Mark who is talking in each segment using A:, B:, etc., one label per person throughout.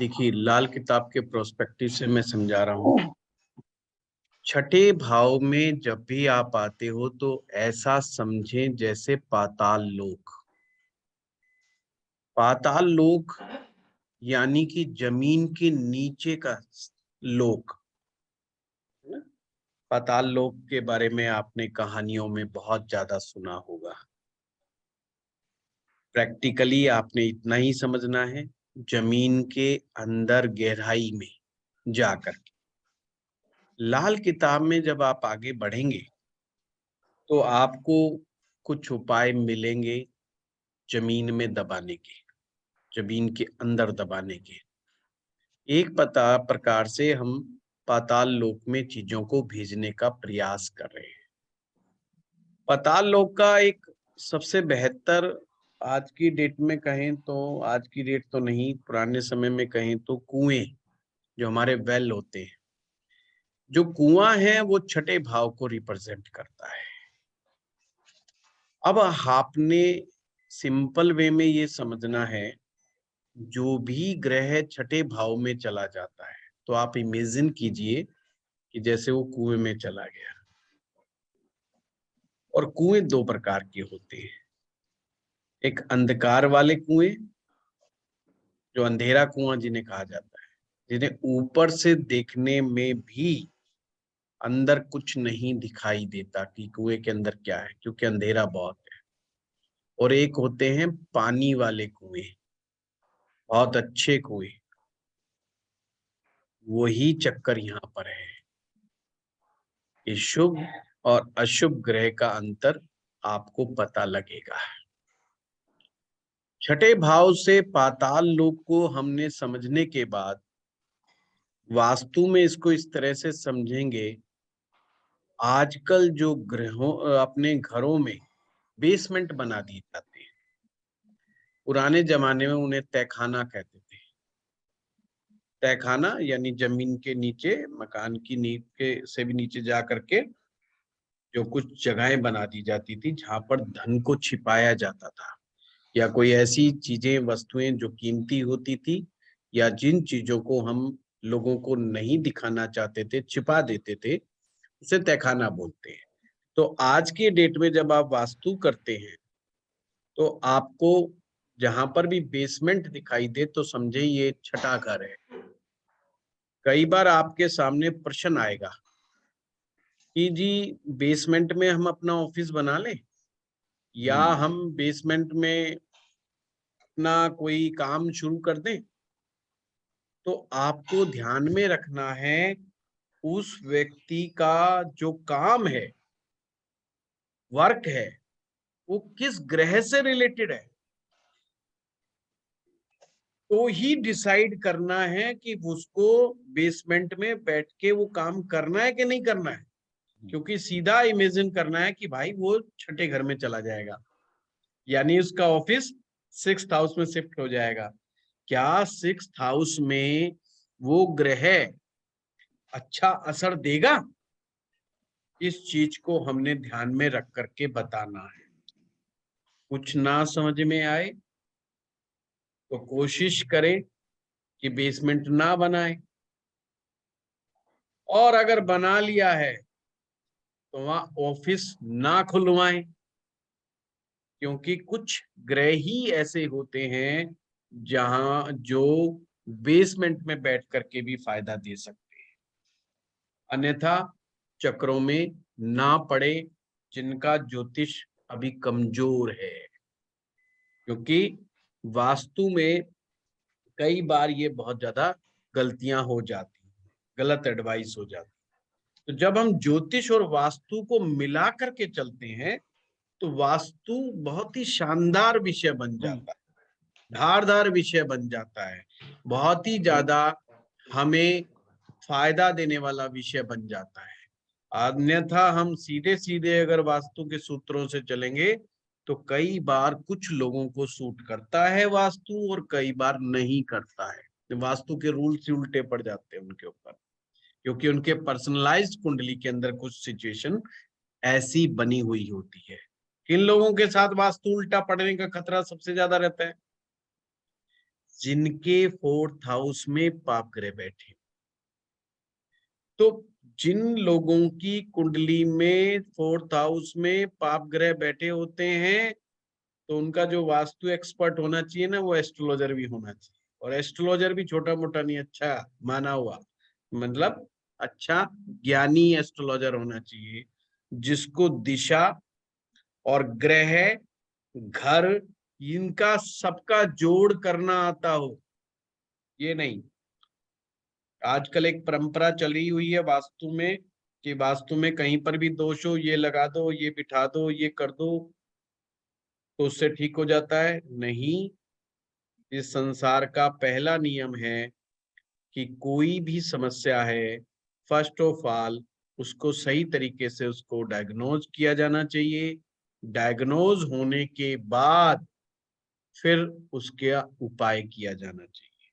A: देखिए, लाल किताब के प्रोस्पेक्टिव से मैं समझा रहा हूँ। छठे भाव में जब भी आप आते हो तो ऐसा समझें जैसे पाताल लोक। पाताल लोक यानी कि जमीन के नीचे का लोक, है ना? पाताल लोक के बारे में आपने कहानियों में बहुत ज्यादा सुना होगा। प्रैक्टिकली आपने इतना ही समझना है, जमीन के अंदर गहराई में जाकर के। लाल किताब में जब आप आगे बढ़ेंगे तो आपको कुछ उपाय मिलेंगे जमीन में दबाने के, जमीन के अंदर दबाने के। एक प्रकार से हम पाताल लोक में चीजों को भेजने का प्रयास कर रहे हैं। पाताल लोक का एक सबसे बेहतर, आज की डेट में कहें तो, आज की डेट तो नहीं, पुराने समय में कहें तो कुएं, जो हमारे वेल होते हैं, जो कुआं है वो छठे भाव को रिप्रेजेंट करता है। अब आपने सिंपल वे में ये समझना है, जो भी ग्रह छठे भाव में चला जाता है तो आप इमेजिन कीजिए कि जैसे वो कुएं में चला गया। और कुएं दो प्रकार के होते हैं, एक अंधकार वाले कुएं, जो अंधेरा कुआं जिन्हें कहा जाता है, जिन्हें ऊपर से देखने में भी अंदर कुछ नहीं दिखाई देता कि कुएं के अंदर क्या है, क्योंकि अंधेरा बहुत है। और एक होते हैं पानी वाले कुएं, बहुत अच्छे कुएं। वही चक्कर यहाँ पर है कि शुभ और अशुभ ग्रह का अंतर आपको पता लगेगा। छठे भाव से पाताल लोक को हमने समझने के बाद वास्तु में इसको इस तरह से समझेंगे। आजकल जो ग्रहों अपने घरों में बेसमेंट बना दिए जाते हैं, पुराने जमाने में उन्हें तहखाना कहते थे। तहखाना यानी जमीन के नीचे, मकान की नींव के से भी नीचे जा करके जो कुछ जगहें बना दी जाती थी जहां पर धन को छिपाया जाता था, या कोई ऐसी चीजें, वस्तुएं जो कीमती होती थी, या जिन चीजों को हम लोगों को नहीं दिखाना चाहते थे, छिपा देते थे, उसे तहखाना बोलते हैं। तो आज के डेट में जब आप वास्तु करते हैं तो आपको जहां पर भी बेसमेंट दिखाई दे तो समझे ये छठा घर है। कई बार आपके सामने प्रश्न आएगा कि जी, बेसमेंट में हम अपना ऑफिस बना लें, या हम बेसमेंट में अपना कोई काम शुरू कर दें। तो आपको ध्यान में रखना है, उस व्यक्ति का जो काम है, वर्क है, वो किस ग्रह से रिलेटेड है, तो ही डिसाइड करना है कि उसको बेसमेंट में बैठ के वो काम करना है कि नहीं करना है। क्योंकि सीधा इमेजिन करना है कि भाई वो छठे घर में चला जाएगा, यानी उसका ऑफिस 6th हाउस में शिफ्ट हो जाएगा। क्या 6th हाउस में वो ग्रह अच्छा असर देगा? इस चीज को हमने ध्यान में रख करके बताना है। कुछ ना समझ में आए तो कोशिश करें कि बेसमेंट ना बनाए, और अगर बना लिया है तो वहां ऑफिस ना खुलवाएं, क्योंकि कुछ ग्रह ही ऐसे होते हैं जहां जो बेसमेंट में बैठ करके भी फायदा दे सकते हैं। अन्यथा चक्रों में ना पड़े जिनका ज्योतिष अभी कमजोर है, क्योंकि वास्तु में कई बार ये बहुत ज्यादा गलतियां हो जाती हैं, गलत एडवाइस हो जाती है। तो जब हम ज्योतिष और वास्तु को मिला करके चलते हैं तो वास्तु बहुत ही शानदार विषय बन जाता है, धारदार विषय बन जाता है, बहुत ही ज्यादा हमें फायदा देने वाला विषय बन जाता है। अन्यथा हम सीधे सीधे अगर वास्तु के सूत्रों से चलेंगे तो कई बार कुछ लोगों को सूट करता है वास्तु और कई बार नहीं करता है। वास्तु के रूल्स ही उल्टे पड़ जाते हैं उनके ऊपर, क्योंकि उनके पर्सनलाइज्ड कुंडली के अंदर कुछ सिचुएशन ऐसी बनी हुई होती है। किन लोगों के साथ वास्तु उल्टा पड़ने का खतरा सबसे ज्यादा रहता है? जिनके 4th हाउस में पाप ग्रह बैठे। तो जिन लोगों की कुंडली में 4th हाउस में पाप ग्रह बैठे होते हैं, तो उनका जो वास्तु एक्सपर्ट होना चाहिए ना, वो एस्ट्रोलॉजर भी होना चाहिए। और एस्ट्रोलॉजर भी छोटा मोटा नहीं, अच्छा माना हुआ, मतलब अच्छा ज्ञानी एस्ट्रोलॉजर होना चाहिए, जिसको दिशा और ग्रह, घर, इनका सबका जोड़ करना आता हो। ये नहीं, आजकल एक परंपरा चली हुई है वास्तु में कि वास्तु में कहीं पर भी दोष हो, ये लगा दो, ये बिठा दो, ये कर दो, तो उससे ठीक हो जाता है। नहीं, इस संसार का पहला नियम है कि कोई भी समस्या है, फर्स्ट ऑफ ऑल उसको सही तरीके से उसको डायग्नोज किया जाना चाहिए। डायग्नोज होने के बाद फिर उसके उपाय किया जाना चाहिए।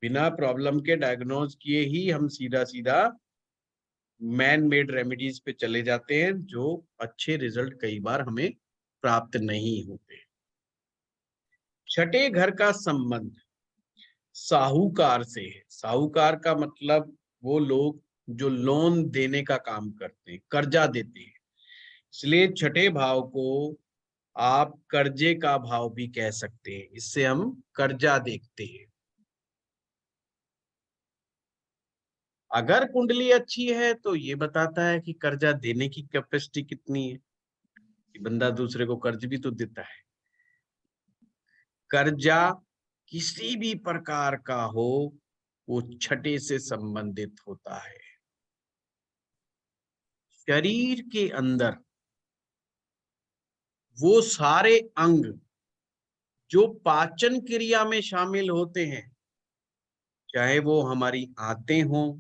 A: बिना प्रॉब्लम के डायग्नोज किए ही हम सीधा सीधा मैन मेड रेमेडीज पे चले जाते हैं, जो अच्छे रिजल्ट कई बार हमें प्राप्त नहीं होते। छठे घर का संबंध साहूकार से है। साहूकार का मतलब वो लोग जो लोन देने का काम करते हैं, कर्जा देते हैं। इसलिए छठे भाव को आप कर्जे का भाव भी कह सकते हैं। इससे हम कर्जा देखते हैं। अगर कुंडली अच्छी है तो ये बताता है कि कर्जा देने की कैपेसिटी कितनी है, कि बंदा दूसरे को कर्ज भी तो देता है। कर्जा किसी भी प्रकार का हो, वो छठे से संबंधित होता है। शरीर के अंदर वो सारे अंग जो पाचन क्रिया में शामिल होते हैं, चाहे वो हमारी आंतें हों,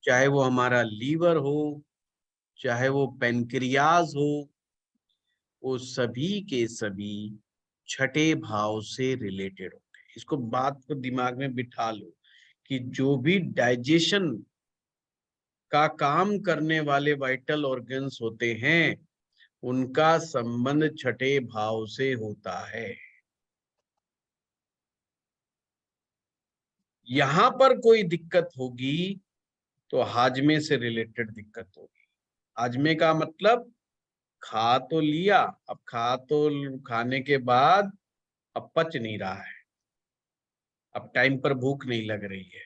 A: चाहे वो हमारा लीवर हो, चाहे वो पेनक्रियाज हो, वो सभी के सभी छठे भाव से रिलेटेड होते हैं। इसको बात को दिमाग में बिठा लो कि जो भी डाइजेशन का काम करने वाले वाइटल ऑर्गन्स होते हैं, उनका संबंध छठे भाव से होता है। यहां पर कोई दिक्कत होगी तो हाजमे से रिलेटेड दिक्कत होगी। हाजमे का मतलब खा तो लिया, अब खाने के बाद अब पच नहीं रहा है, अब टाइम पर भूख नहीं लग रही है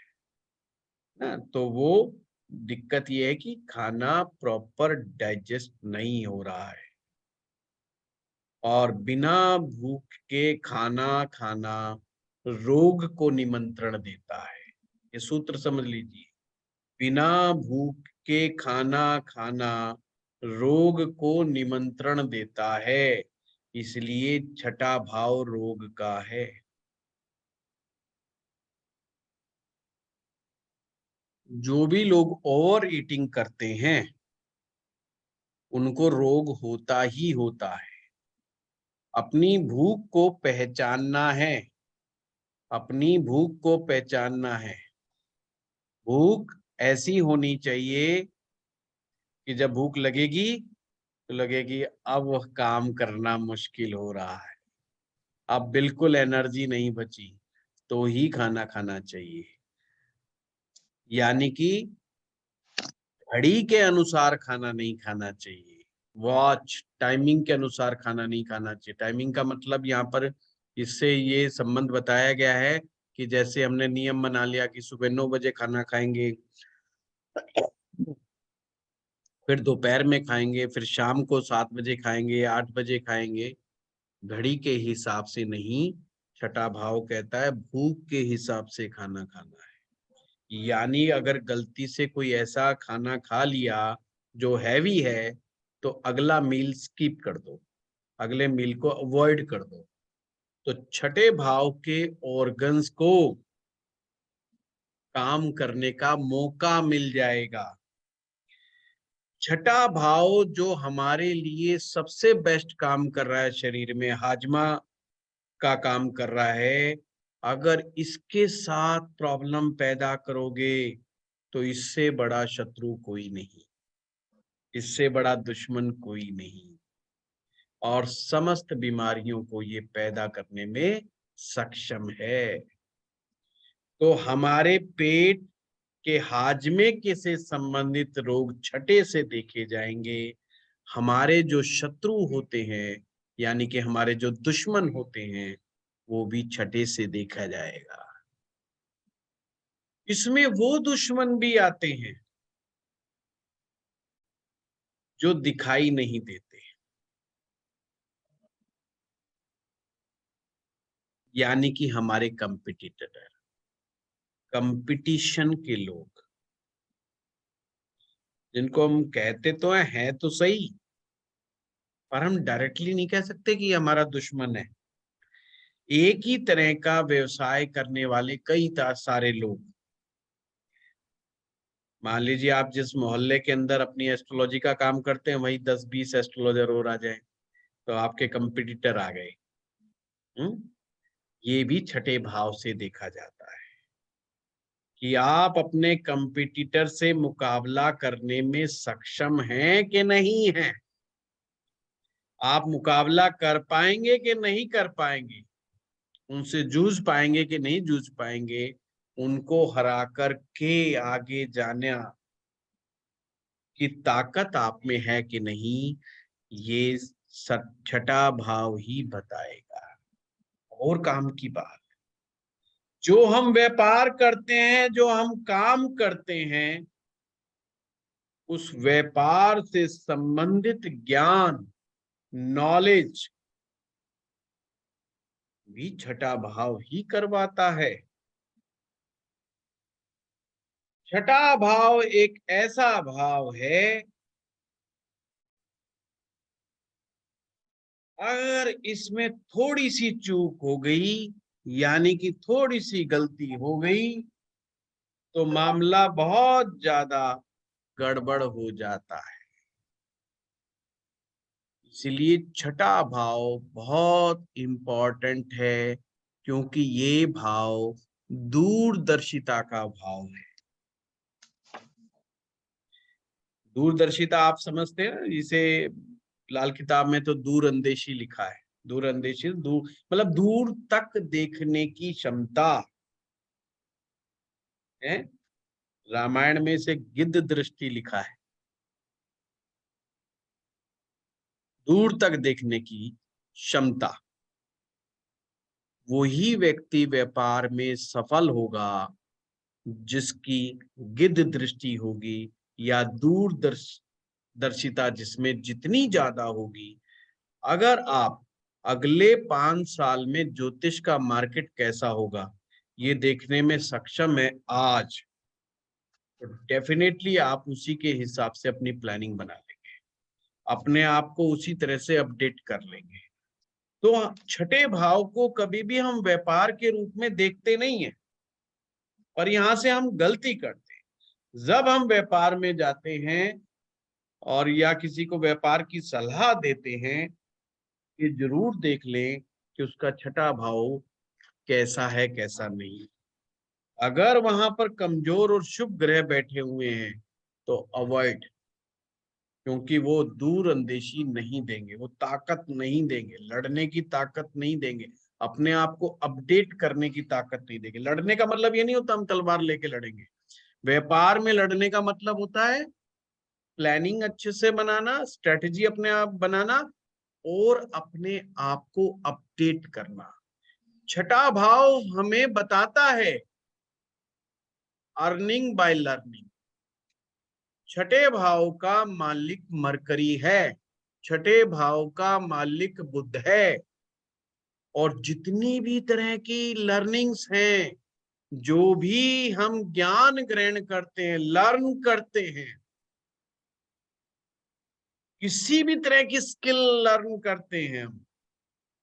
A: ना, तो वो दिक्कत ये है कि खाना प्रॉपर डाइजेस्ट नहीं हो रहा है। और बिना भूख के खाना खाना रोग को निमंत्रण देता है। ये सूत्र समझ लीजिए, बिना भूख के खाना खाना रोग को निमंत्रण देता है। इसलिए छठा भाव रोग का है। जो भी लोग ओवर ईटिंग करते हैं, उनको रोग होता ही होता है। अपनी भूख को पहचानना है, अपनी भूख को पहचानना है। भूख ऐसी होनी चाहिए कि जब भूख लगेगी तो लगेगी अब वह काम करना मुश्किल हो रहा है, अब बिल्कुल एनर्जी नहीं बची, तो ही खाना खाना चाहिए। यानी कि घड़ी के अनुसार खाना नहीं खाना चाहिए, वॉच टाइमिंग के अनुसार खाना नहीं खाना चाहिए। टाइमिंग का मतलब यहाँ पर इससे ये संबंध बताया गया है कि जैसे हमने नियम बना लिया कि सुबह 9 बजे खाना खाएंगे, फिर दोपहर में खाएंगे, फिर शाम को 7 बजे खाएंगे, 8 बजे खाएंगे, घड़ी के हिसाब से नहीं। छठा भाव कहता है भूख के हिसाब से खाना खाना है। यानी अगर गलती से कोई ऐसा खाना खा लिया जो हैवी है, तो अगला मील स्किप कर दो, अगले मील को अवॉइड कर दो, तो छठे भाव के ऑर्गन्स को काम करने का मौका मिल जाएगा। छठा भाव जो हमारे लिए सबसे बेस्ट काम कर रहा है, शरीर में हाजमा का काम कर रहा है, अगर इसके साथ प्रॉब्लम पैदा करोगे तो इससे बड़ा शत्रु कोई नहीं, इससे बड़ा दुश्मन कोई नहीं, और समस्त बीमारियों को ये पैदा करने में सक्षम है। तो हमारे पेट के हाजमे के से संबंधित रोग छठे से देखे जाएंगे। हमारे जो शत्रु होते हैं, यानी कि हमारे जो दुश्मन होते हैं, वो भी छठे से देखा जाएगा। इसमें वो दुश्मन भी आते हैं जो दिखाई नहीं देते, यानी कि हमारे कंपटीटर, कंपटीशन के लोग, जिनको हम कहते तो हैं तो सही, पर हम डायरेक्टली नहीं कह सकते कि हमारा दुश्मन है। एक ही तरह का व्यवसाय करने वाले कई सारे लोग, मान लीजिए आप जिस मोहल्ले के अंदर अपनी एस्ट्रोलॉजी का काम करते हैं, वही 10-20 एस्ट्रोलॉजर और आ जाए, तो आपके कंपटीटर आ गए। ये भी छठे भाव से देखा जाता है कि आप अपने कंपटीटर से मुकाबला करने में सक्षम हैं कि नहीं हैं। आप मुकाबला कर पाएंगे कि नहीं कर पाएंगे, उनसे जूझ पाएंगे कि नहीं जूझ पाएंगे, उनको हरा कर के आगे जाना की ताकत आप में है कि नहीं, ये छठा भाव ही बताएगा। और काम की बात, जो हम व्यापार करते हैं, जो हम काम करते हैं, उस व्यापार से संबंधित ज्ञान, नॉलेज भी छठा भाव ही करवाता है। छठा भाव एक ऐसा भाव है, अगर इसमें थोड़ी सी चूक हो गई, यानी कि थोड़ी सी गलती हो गई, तो मामला बहुत ज्यादा गड़बड़ हो जाता है। इसलिए छठा भाव बहुत इंपॉर्टेंट है, क्योंकि ये भाव दूरदर्शिता का भाव है। दूरदर्शिता आप समझते हैं, इसे लाल किताब में तो दूरअंदेशी लिखा है। दूरअंदेशी, दूर मतलब दूर तक देखने की क्षमता है। रामायण में इसे गिद्ध दृष्टि लिखा है, दूर तक देखने की क्षमता। वही व्यक्ति व्यापार में सफल होगा जिसकी गिद्ध दृष्टि होगी, या दूरदर्शिता जिसमें जितनी ज्यादा होगी। अगर आप अगले 5 साल में ज्योतिष का मार्केट कैसा होगा ये देखने में सक्षम है आज, तो डेफिनेटली आप उसी के हिसाब से अपनी प्लानिंग बना लेंगे, अपने आप को उसी तरह से अपडेट कर लेंगे। तो छठे भाव को कभी भी हम व्यापार के रूप में देखते नहीं है, और यहां से हम गलती करते हैं। जब हम व्यापार में जाते हैं और या किसी को व्यापार की सलाह देते हैं, ये जरूर देख लें कि उसका छठा भाव कैसा है कैसा नहीं। अगर वहां पर कमजोर और शुभ ग्रह बैठे हुए हैं तो अवॉइड, क्योंकि वो दूर अंदेशी नहीं देंगे, वो ताकत नहीं देंगे, लड़ने की ताकत नहीं देंगे, अपने आप को अपडेट करने की ताकत नहीं देंगे। लड़ने का मतलब ये नहीं होता हम तलवार लेके लड़ेंगे। व्यापार में लड़ने का मतलब होता है प्लानिंग अच्छे से बनाना, स्ट्रेटजी अपने आप बनाना, और अपने आप को अपडेट करना। छठा भाव हमें बताता है अर्निंग बाय लर्निंग। छठे भाव का मालिक मरकरी है, छठे भाव का मालिक बुध है, और जितनी भी तरह की लर्निंग्स हैं, जो भी हम ज्ञान ग्रहण करते हैं, लर्न करते हैं, किसी भी तरह की स्किल लर्न करते हैं हम,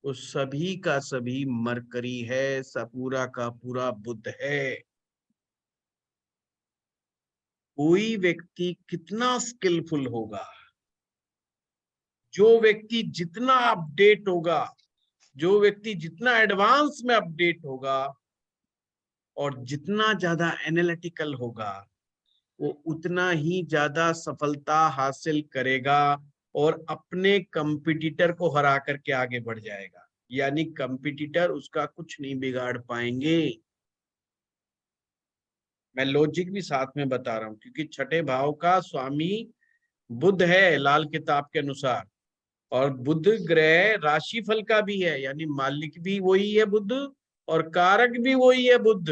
A: वो सभी का सभी मरकरी है, सब पूरा का पूरा बुध है। कोई व्यक्ति कितना स्किलफुल होगा, जो व्यक्ति जितना अपडेट होगा, जो व्यक्ति जितना एडवांस में अपडेट होगा और जितना ज्यादा एनालिटिकल होगा, वो उतना ही ज्यादा सफलता हासिल करेगा और अपने कंपटीटर को हरा करके आगे बढ़ जाएगा। यानी कंपटीटर उसका कुछ नहीं बिगाड़ पाएंगे। मैं लॉजिक भी साथ में बता रहा हूं, क्योंकि छठे भाव का स्वामी बुध है लाल किताब के अनुसार, और बुध ग्रह राशिफल का भी है, यानी मालिक भी वही है बुध और कारक भी वही है बुध।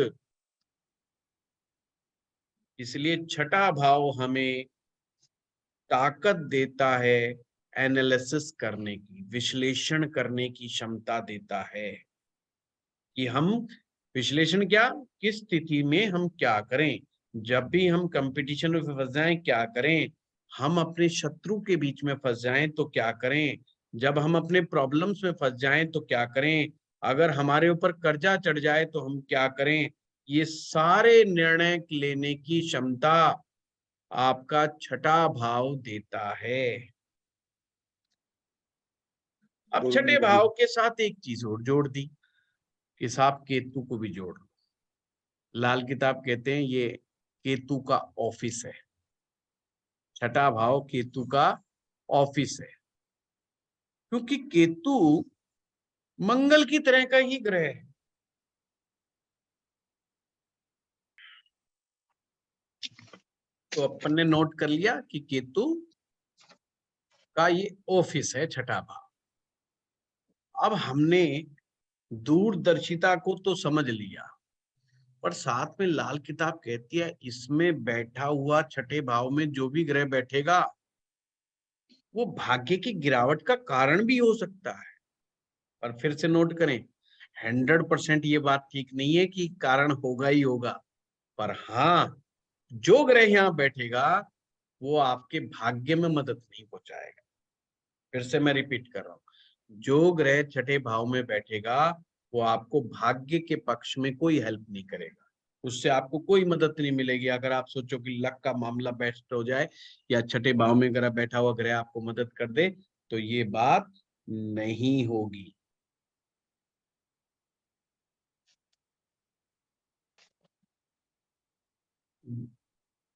A: इसलिए छठा भाव हमें ताकत देता है एनालिसिस करने की, विश्लेषण करने की क्षमता देता है कि हम विश्लेषण क्या, किस स्थिति में हम क्या करें, जब भी हम कंपटीशन में फंस जाएं क्या करें, हम अपने शत्रु के बीच में फंस जाएं तो क्या करें, जब हम अपने प्रॉब्लम्स में फंस जाएं तो क्या करें, अगर हमारे ऊपर कर्जा चढ़ जाए तो हम क्या करें। ये सारे निर्णय लेने की क्षमता आपका छठा भाव देता है। अब छठे भाव के साथ एक चीज और जोड़ दी कि साहब केतु को भी जोड़ लो। लाल किताब कहते हैं ये केतु का ऑफिस है, छठा भाव केतु का ऑफिस है, क्योंकि केतु मंगल की तरह का ही ग्रह है। तो अपन ने नोट कर लिया कि केतु का ये ऑफिस है छठा भाव। अब हमने दूरदर्शिता को तो समझ लिया, पर साथ में लाल किताब कहती है इसमें बैठा हुआ छठे भाव में जो भी ग्रह बैठेगा वो भाग्य की गिरावट का कारण भी हो सकता है। और फिर से नोट करें, 100% ये बात ठीक नहीं है कि कारण होगा ही होगा, पर हाँ जो ग्रह यहाँ बैठेगा वो आपके भाग्य में मदद नहीं पहुंचाएगा। फिर से मैं रिपीट कर रहा हूं, जो ग्रह छठे भाव में बैठेगा वो आपको भाग्य के पक्ष में कोई हेल्प नहीं करेगा, उससे आपको कोई मदद नहीं मिलेगी। अगर आप सोचो कि लक का मामला बेस्ट हो जाए या छठे भाव में अगर बैठा हुआ ग्रह आपको मदद कर दे, तो ये बात नहीं होगी।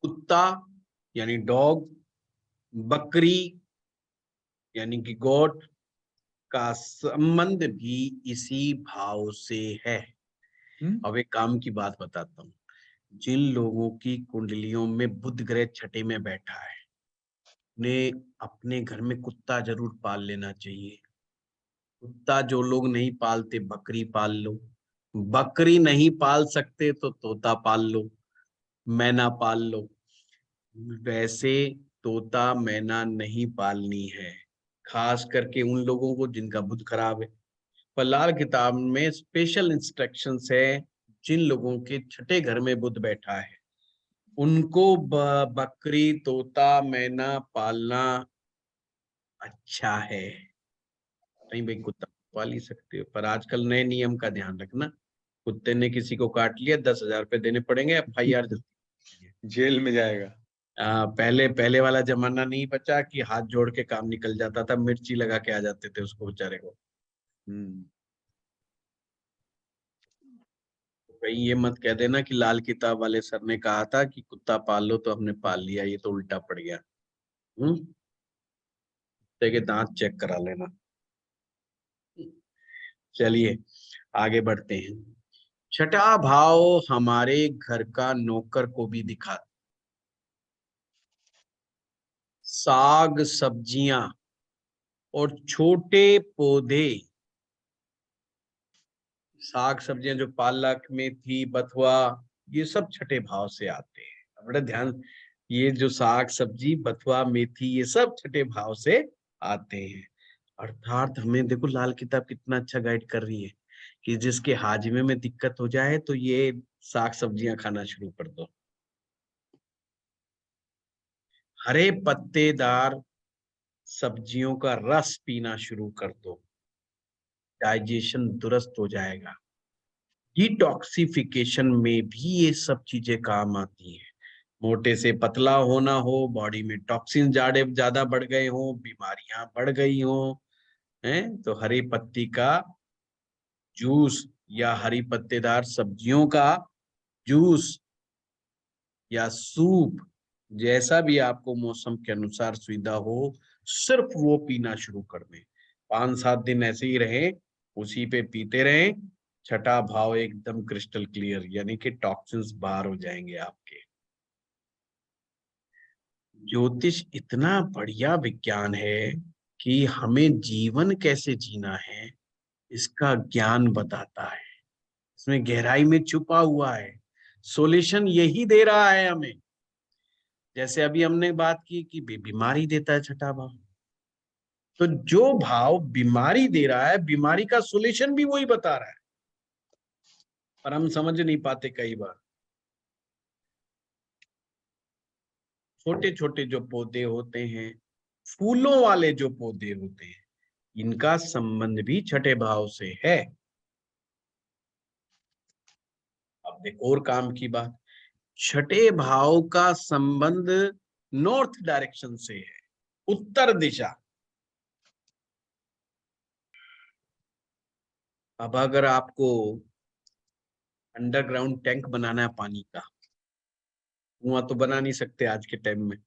A: कुत्ता यानी डॉग, बकरी यानी कि गोट का संबंध भी इसी भाव से है। अब एक काम की बात बताता हूँ, जिन लोगों की कुंडलियों में बुध ग्रह छठे में बैठा है उन्हें अपने घर में कुत्ता जरूर पाल लेना चाहिए। कुत्ता जो लोग नहीं पालते बकरी पाल लो, बकरी नहीं पाल सकते तो तोता पाल लो, मैना पाल लो। वैसे तोता मैना नहीं पालनी है, खास करके उन लोगों को जिनका बुध खराब है। पर लाल किताब में स्पेशल इंस्ट्रक्शंस है, जिन लोगों के छठे घर में बुध बैठा है उनको बकरी तोता मैना पालना अच्छा है। नहीं भाई कुत्ता पाल ही सकते हो, पर आजकल नए नियम का ध्यान रखना, कुत्ते ने किसी को काट लिया 10,000 रुपए देने पड़ेंगे, FIR
B: जेल में जाएगा।
A: पहले पहले वाला जमाना नहीं बचा कि हाथ जोड़ के काम निकल जाता था, मिर्ची लगा के आ जाते थे उसको बेचारे को। कहीं ये मत कह देना कि लाल किताब वाले सर ने कहा था कि कुत्ता पाल लो तो हमने पाल लिया, ये तो उल्टा पड़ गया। कुत्ते के दांत चेक करा लेना। चलिए आगे बढ़ते हैं। छठा भाव हमारे घर का नौकर को भी दिखा, साग सब्जियां और छोटे पौधे, साग सब्जियां जो पालक मेथी बथुआ ये सब छठे भाव से आते हैं। बड़ा ध्यान, ये जो साग सब्जी बथुआ मेथी ये सब छठे भाव से आते हैं। अर्थात हमें देखो लाल किताब कितना अच्छा गाइड कर रही है कि जिसके हाजमे में दिक्कत हो जाए तो ये साग सब्जियां खाना शुरू कर दो, हरे पत्तेदार सब्जियों का रस पीना शुरू कर दो, डाइजेशन दुरुस्त हो जाएगा। डिटॉक्सिफिकेशन में भी ये सब चीजें काम आती हैं। मोटे से पतला होना हो, बॉडी में टॉक्सिन ज्यादा बढ़ गए हो, बीमारियां बढ़ गई हो, हैं तो हरी पत्ती का जूस या हरी पत्तेदार सब्जियों का जूस या सूप, जैसा भी आपको मौसम के अनुसार सुविधा हो, सिर्फ वो पीना शुरू कर दें। 5-7 दिन ऐसे ही रहे, उसी पे पीते रहें, छठा भाव एकदम क्रिस्टल क्लियर, यानी कि टॉक्सिन्स बाहर हो जाएंगे आपके। ज्योतिष इतना बढ़िया विज्ञान है कि हमें जीवन कैसे जीना है इसका ज्ञान बताता है, इसमें गहराई में छुपा हुआ है, सॉल्यूशन यही दे रहा है हमें। जैसे अभी हमने बात की कि बीमारी देता है छठा भाव, तो जो भाव बीमारी दे रहा है, बीमारी का सॉल्यूशन भी वही बता रहा है, पर हम समझ नहीं पाते कई बार। छोटे छोटे जो पौधे होते हैं, फूलों वाले जो पौधे होते हैं, इनका संबंध भी छठे भाव से है। अब देखो और काम की बात, छठे भाव का संबंध नॉर्थ डायरेक्शन से है, उत्तर दिशा। अब अगर आपको अंडरग्राउंड टैंक बनाना है पानी का, कुआं तो बना नहीं सकते आज के टाइम में,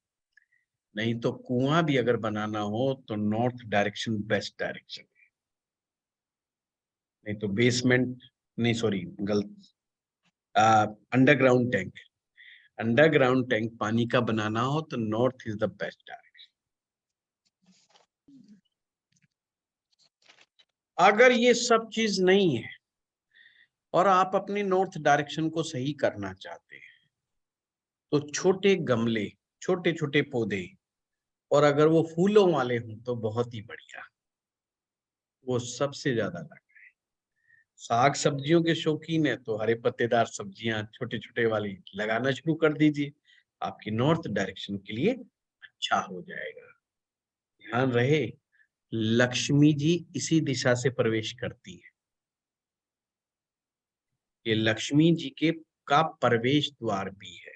A: नहीं तो कुआं भी अगर बनाना हो तो नॉर्थ डायरेक्शन बेस्ट डायरेक्शन है। नहीं तो बेसमेंट, नहीं सॉरी गलत, अंडरग्राउंड टैंक, अंडरग्राउंड टैंक पानी का बनाना हो तो north is the best direction. अगर ये सब चीज नहीं है और आप अपनी नॉर्थ डायरेक्शन को सही करना चाहते हैं, तो छोटे गमले, छोटे छोटे पौधे, और अगर वो फूलों वाले हों तो बहुत ही बढ़िया, वो सबसे ज्यादा लगा। साग सब्जियों के शौकीन है तो हरे पत्तेदार सब्जियां छोटे छोटे वाली लगाना शुरू कर दीजिए, आपकी नॉर्थ डायरेक्शन के लिए अच्छा हो जाएगा। ध्यान रहे, लक्ष्मी जी इसी दिशा से प्रवेश करती है, ये लक्ष्मी जी के का प्रवेश द्वार भी है।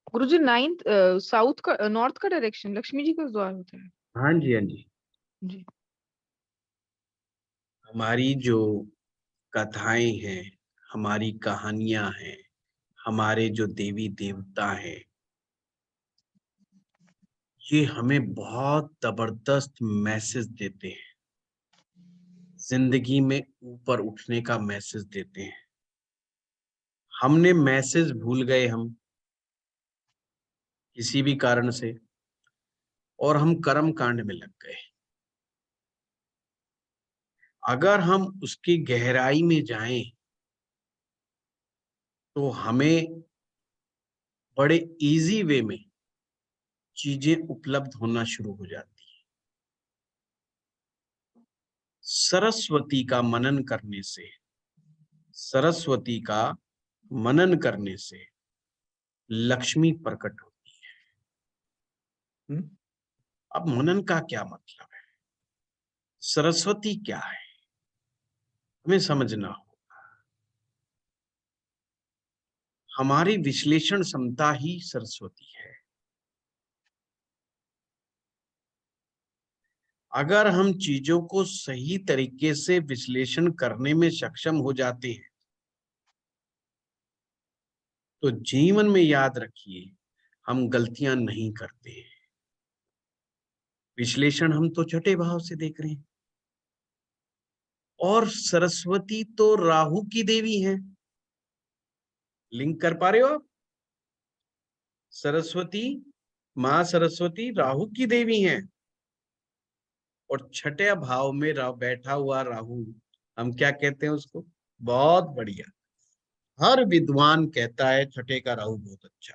C: गुरुजी नाइन्थ साउथ का नॉर्थ का डायरेक्शन लक्ष्मी जी का द्वार होता है।
A: हाँ जी, हाँ जी।
C: जी
A: हमारी जो कथाएं हैं, हमारी कहानियां हैं, हमारे जो देवी देवता हैं, ये हमें बहुत जबरदस्त मैसेज देते हैं, जिंदगी में ऊपर उठने का मैसेज देते हैं। हमने मैसेज भूल गए हम किसी भी कारण से, और हम कर्म कांड में लग गए। अगर हम उसकी गहराई में जाएं तो हमें बड़े इजी वे में चीजें उपलब्ध होना शुरू हो जाती है। सरस्वती का मनन करने से, सरस्वती का मनन करने से लक्ष्मी प्रकट होती है। अब मनन का क्या मतलब है, सरस्वती क्या है, हमें समझना हो। हमारी विश्लेषण क्षमता ही सरस्वती है। अगर हम चीजों को सही तरीके से विश्लेषण करने में सक्षम हो जाते हैं तो जीवन में याद रखिए हम गलतियां नहीं करते। विश्लेषण हम तो छठे भाव से देख रहे हैं, और सरस्वती तो राहु की देवी है। लिंक कर पा रहे हो आप? सरस्वती, मां सरस्वती राहु की देवी हैं, और छठे भाव में बैठा हुआ राहु, हम क्या कहते हैं उसको? बहुत बढ़िया, हर विद्वान कहता है छठे का राहु बहुत अच्छा।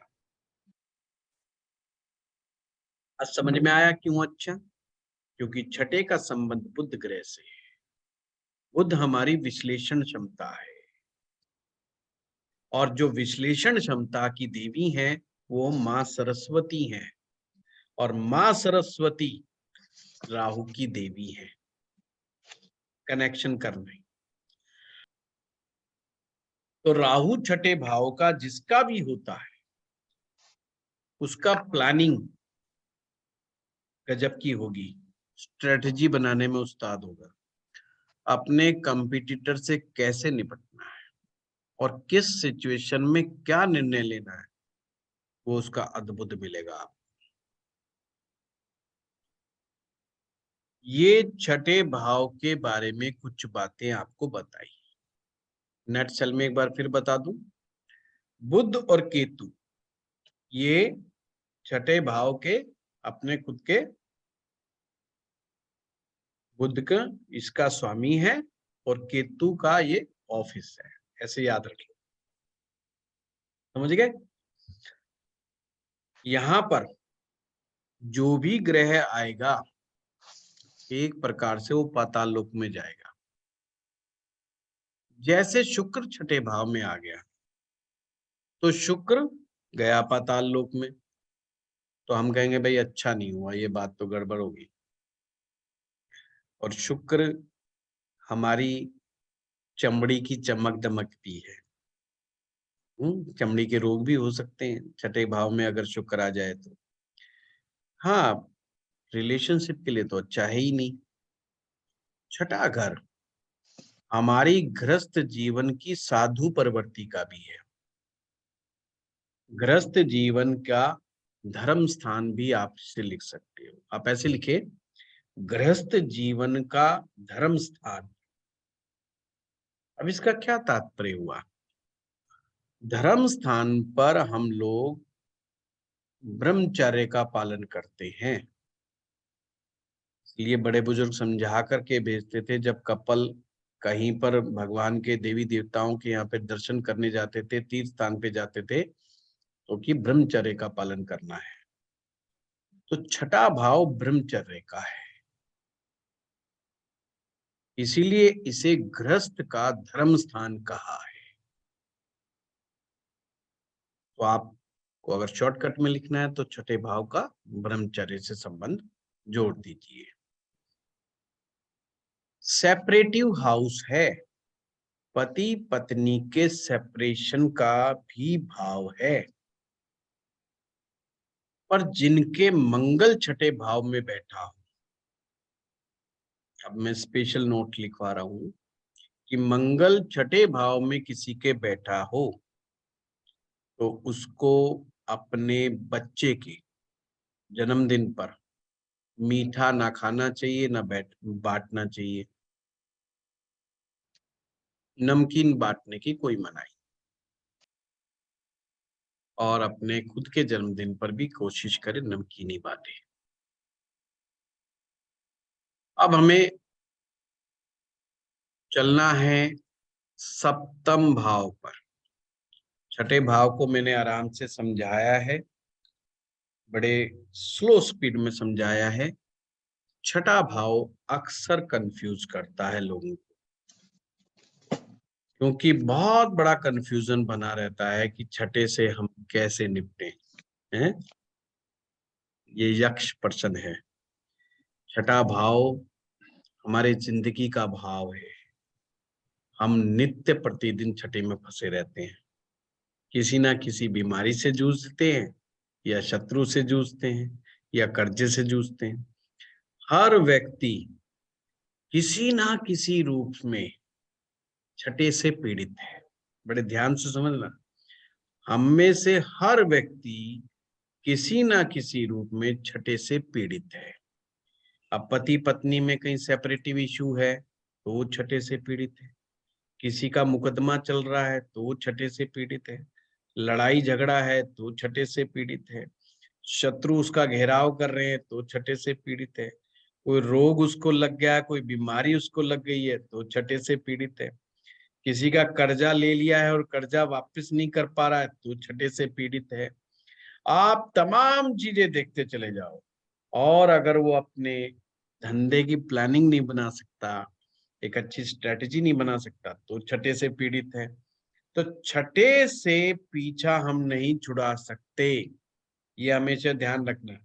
A: आज समझ में आया क्यों अच्छा? क्योंकि छठे का संबंध बुध ग्रह से है। बुध हमारी विश्लेषण क्षमता है, और जो विश्लेषण क्षमता की देवी है वो मां सरस्वती है, और मां सरस्वती राहु की देवी है। कनेक्शन करना, तो राहु छठे भाव का जिसका भी होता है उसका प्लानिंग गजब की होगी, स्ट्रेटजी बनाने में उस्ताद होगा, अपने कंपटीटर से कैसे निपटना है और किस सिचुएशन में क्या निर्णय लेना है, वो उसका अद्भुत मिलेगा आपको। ये छठे भाव के बारे में कुछ बातें आपको बताई। नेट सेल में एक बार फिर बता दूं, बुध और केतु ये छठे भाव के अपने खुद के, बुध का इसका स्वामी है और केतु का ये ऑफिस है, ऐसे याद रखिए। समझ गए? यहां पर जो भी ग्रह आएगा एक प्रकार से वो पाताल लोक में जाएगा। जैसे शुक्र छठे भाव में आ गया तो शुक्र गया पाताल लोक में, तो हम कहेंगे भाई अच्छा नहीं हुआ, ये बात तो गड़बड़ होगी। और शुक्र हमारी चमड़ी की चमक दमक भी है। चमड़ी के रोग भी हो सकते हैं छठे भाव में अगर शुक्र आ जाए तो। हाँ, रिलेशनशिप के लिए तो अच्छा है ही नहीं। छठा घर हमारी गृहस्थ जीवन की साधु प्रवृत्ति का भी है। गृहस्थ जीवन का धर्म स्थान भी आप इसे लिख सकते हो। आप ऐसे लिखे, गृहस्थ जीवन का धर्म स्थान। अब इसका क्या तात्पर्य हुआ? धर्म स्थान पर हम लोग ब्रह्मचर्य का पालन करते हैं। इसलिए बड़े बुजुर्ग समझा करके भेजते थे, जब कपल कहीं पर भगवान के देवी देवताओं के यहाँ पे दर्शन करने जाते थे, तीर्थ स्थान पे जाते थे, तो कि ब्रह्मचर्य का पालन करना है। तो छठा भाव ब्रह्मचर्य का है, इसीलिए इसे गृहस्थ का धर्म स्थान कहा है। तो आपको अगर शॉर्टकट में लिखना है तो छठे भाव का ब्रह्मचर्य से संबंध जोड़ दीजिए। सेपरेटिव हाउस है, पति पत्नी के सेपरेशन का भी भाव है, पर जिनके मंगल छठे भाव में बैठा हो, अब मैं स्पेशल नोट लिखवा रहा हूं कि मंगल छठे भाव में किसी के बैठा हो तो उसको अपने बच्चे के जन्मदिन पर मीठा ना खाना चाहिए, ना बांटना चाहिए। नमकीन बांटने की कोई मनाही, और अपने खुद के जन्मदिन पर भी कोशिश करें नमकीन ही बांटे। अब हमें चलना है सप्तम भाव पर। छठे भाव को मैंने आराम से समझाया है, बड़े स्लो स्पीड में समझाया है। छठा भाव अक्सर कंफ्यूज करता है लोगों को, क्योंकि बहुत बड़ा कंफ्यूजन बना रहता है कि छठे से हम कैसे निपटे हैं। ये यक्ष पर्सन है। छठा भाव हमारे जिंदगी का भाव है। हम नित्य प्रतिदिन छठे में फंसे रहते हैं, किसी ना किसी बीमारी से जूझते हैं, या शत्रु से जूझते हैं, या कर्जे से जूझते हैं। हर व्यक्ति किसी ना किसी रूप में छठे से पीड़ित है। बड़े ध्यान से समझना, हम में से हर व्यक्ति किसी ना किसी रूप में छठे से पीड़ित है। अब पति पत्नी में कहीं सेपरेटिव इशू है तो वो छठे से पीड़ित है, किसी का मुकदमा चल रहा है तो वो छठे से पीड़ित है, लड़ाई झगड़ा है तो छठे से पीड़ित है, शत्रु उसका घेराव कर रहे हैं तो छठे से पीड़ित है, कोई रोग उसको लग गया, कोई बीमारी उसको लग गई है तो छठे से पीड़ित है, किसी का कर्जा ले लिया है और कर्जा वापस नहीं कर पा रहा है तो छठे से पीड़ित है। आप तमाम चीजें देखते चले जाओ, और अगर वो अपने धंधे की प्लानिंग नहीं बना सकता, एक अच्छी स्ट्रेटेजी नहीं बना सकता तो छठे से पीड़ित है। तो छठे से पीछा हम नहीं छुड़ा सकते, ये हमेशा ध्यान रखना।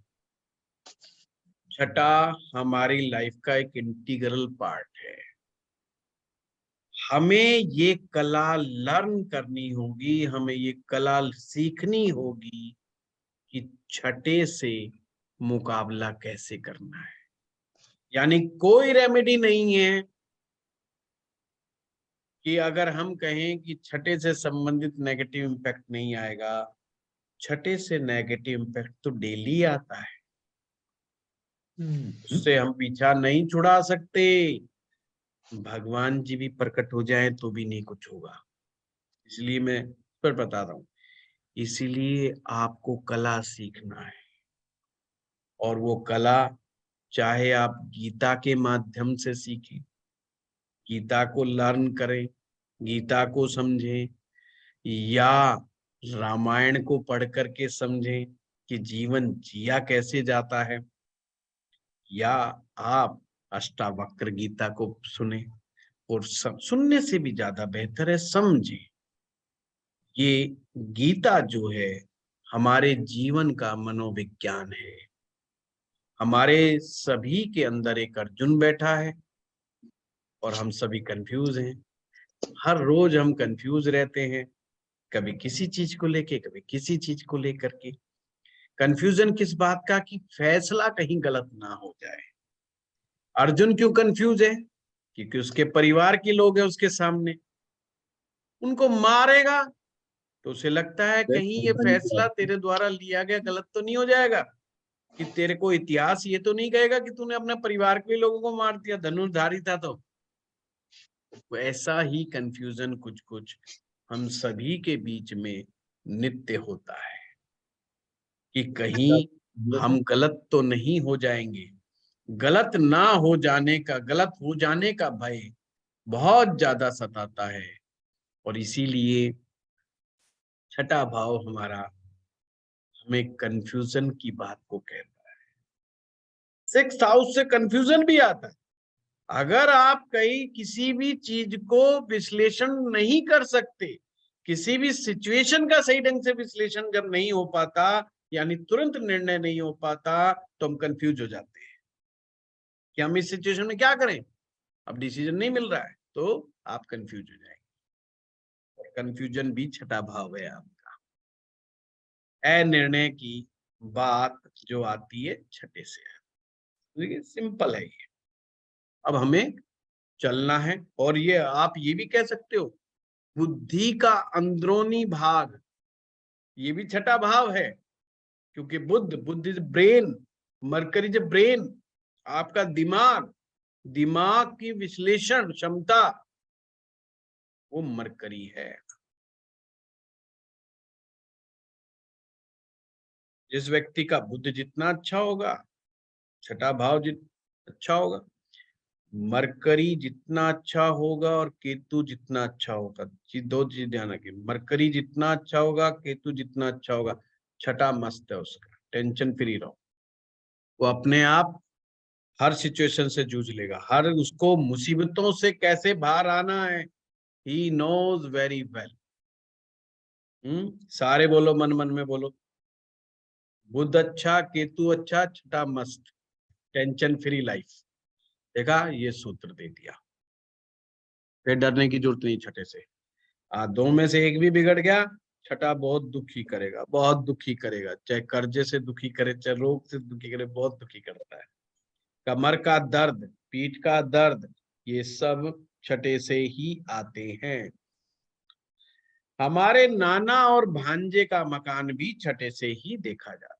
A: छठा हमारी लाइफ का एक इंटीग्रल पार्ट है। हमें ये कला लर्न करनी होगी, हमें ये कला सीखनी होगी कि छठे से मुकाबला कैसे करना है। यानी कोई रेमेडी नहीं है कि अगर हम कहें कि छठे से संबंधित नेगेटिव इम्पैक्ट नहीं आएगा। छठे से नेगेटिव इम्पैक्ट तो डेली आता है। उससे हम पीछा नहीं छुड़ा सकते। भगवान जी भी प्रकट हो जाएं तो भी नहीं कुछ होगा। इसलिए मैं पर बता रहा हूं, इसीलिए आपको कला सीखना है। और वो कला चाहे आप गीता के माध्यम से सीखें, गीता को लर्न करें, गीता को समझें, या रामायण को पढ़ करके समझें कि जीवन जिया कैसे जाता है, या आप अष्टावक्र गीता को सुने, और सुनने से भी ज्यादा बेहतर है समझें। ये गीता जो है हमारे जीवन का मनोविज्ञान है। हमारे सभी के अंदर एक अर्जुन बैठा है और हम सभी कंफ्यूज हैं। हर रोज हम कंफ्यूज रहते हैं, कभी किसी चीज को लेके, कभी किसी चीज को लेकर के। कंफ्यूजन किस बात का, कि फैसला कहीं गलत ना हो जाए। अर्जुन क्यों कंफ्यूज है? क्योंकि उसके परिवार के लोग हैं उसके सामने, उनको मारेगा तो उसे लगता है कहीं ये फैसला तेरे द्वारा लिया गया गलत तो नहीं हो जाएगा, कि तेरे को इतिहास ये तो नहीं कहेगा कि तूने अपने परिवार के लोगों को मार दिया, धनुर्धारी था तो। ऐसा ही कंफ्यूजन कुछ कुछ हम सभी के बीच में नित्य होता है, कि कहीं हम गलत तो नहीं हो जाएंगे। गलत ना हो जाने का, गलत हो जाने का भय बहुत ज्यादा सताता है। और इसीलिए छठा भाव हमारा हमें कंफ्यूजन की बात को कहता है। 6th हाउस से कंफ्यूजन भी आता है। अगर आप कहीं किसी भी चीज को विश्लेषण नहीं कर सकते, किसी भी सिचुएशन का सही ढंग से विश्लेषण जब नहीं हो पाता, यानी तुरंत निर्णय नहीं हो पाता, तो हम कंफ्यूज हो जाते हैं कि हम इस सिचुएशन में क्या करें। अब डिसीजन नहीं मिल रहा है तो आप कंफ्यूज हो जाएंगे। और कंफ्यूजन भी छठा भाव है आपका। अनिर्णय की बात जो आती है छठे से है। देखिए सिंपल है ये। अब हमें चलना है। और ये आप ये भी कह सकते हो, बुद्धि का अंदरूनी भाग, ये भी छठा भाव है। क्योंकि Buddha is brain, mercury is brain, आपका दिमाग, दिमाग की विश्लेषण क्षमता, वो मरकरी है। जिस व्यक्ति का बुद्ध जितना अच्छा होगा, छठा भाव अच्छा होगा, मरकरी जितना अच्छा होगा और केतु जितना अच्छा होगा। दो चीज ध्यान रखिए, मरकरी जितना अच्छा होगा, केतु जितना अच्छा होगा, छठा मस्त है उसका, टेंशन फ्री रहो। वो अपने आप हर सिचुएशन से जूझ लेगा, हर उसको मुसीबतों से कैसे बाहर आना है, ही नोज वेरी वेल। सारे बोलो, मन मन में बोलो, बुध अच्छा, केतु अच्छा, छठा मस्त, टेंशन फ्री लाइफ। देखा, ये सूत्र दे दिया। फिर डरने की जरूरत नहीं छठे से। दो में से एक भी बिगड़ गया, छठा बहुत दुखी करेगा, बहुत दुखी करेगा। चाहे कर्जे से दुखी करे, चाहे रोग से दुखी करे, बहुत दुखी करता है। कमर का दर्द, पीठ का दर्द, ये सब छठे से ही आते हैं। हमारे नाना और भांजे का मकान भी छठे से ही देखा जाता है।